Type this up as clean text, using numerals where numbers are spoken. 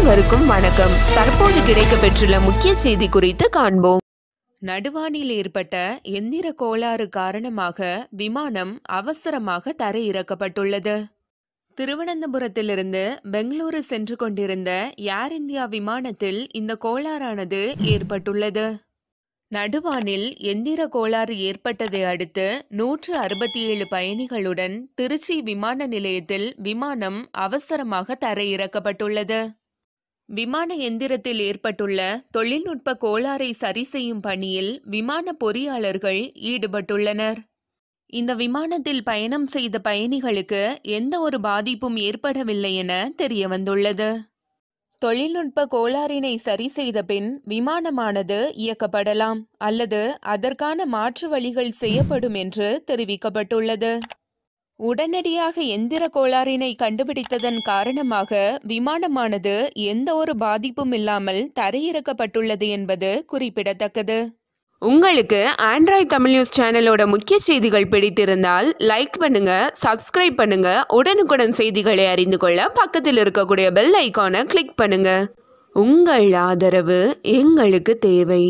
அனைவருக்கும் வணக்கம். தற்போது கிடைக்கப்பெற்றுள்ள முக்கிய செய்தி குறித்து காண்போம். நடுவானில் ஏற்பட்ட எந்திர கோளாறு காரணமாக விமானம் அவசரமாக தரையிறக்கப்பட்டுள்ளது. திருவனந்தபுரத்திலிருந்து பெங்களூரு சென்று கொண்டிருந்த ஏர் இந்தியா விமானத்தில் இந்த கோளாறானது ஏற்பட்டுள்ளது. நடுவானில் எந்திர கோளாறு ஏற்பட்டதை அடுத்து 167 பயணிகளுடன் திருச்சி விமான நிலையத்தில் விமானம் அவசரமாக தரையிறக்கப்பட்டுள்ளது. விமான எந்திரத்தில் ஏற்பட்டுள்ள தொழில்நுட்ப கோளாறை சரி செய்யும் பணியில் விமான பொறியாளர்கள் ஈடுபட்டுள்ளனர். இந்த விமானத்தில் பயணம் செய்த பயணிகளுக்கு எந்த ஒரு பாதிப்பும் ஏற்படவில்லை என தெரியவந்துள்ளது. தொழில்நுட்ப கோளாறினை சரி செய்த பின் விமானமானது இயக்கப்படலாம் அல்லது அதற்கான மாற்று வழிகள் செய்யப்படும் என்று தெரிவிக்கப்பட்டுள்ளது. உடனடியாக எந்திர கோளாறினை கண்டுபிடித்ததன் காரணமாக விமானமானது எந்த ஒரு பாதிப்பும் இல்லாமல் தரையிறக்கப்பட்டுள்ளது என்பது குறிப்பிடத்தக்கது. உங்களுக்கு ஆண்ட்ராய்ட் தமிழ் நியூஸ் சேனலோட முக்கிய செய்திகள் பிடித்திருந்தால் லைக் பண்ணுங்க, சப்ஸ்கிரைப் பண்ணுங்க. உடனுக்குடன் செய்திகளை அறிந்து கொள்ள பக்கத்தில் இருக்கக்கூடிய பெல் ஐகானை கிளிக் பண்ணுங்க. உங்கள் ஆதரவு எங்களுக்கு தேவை.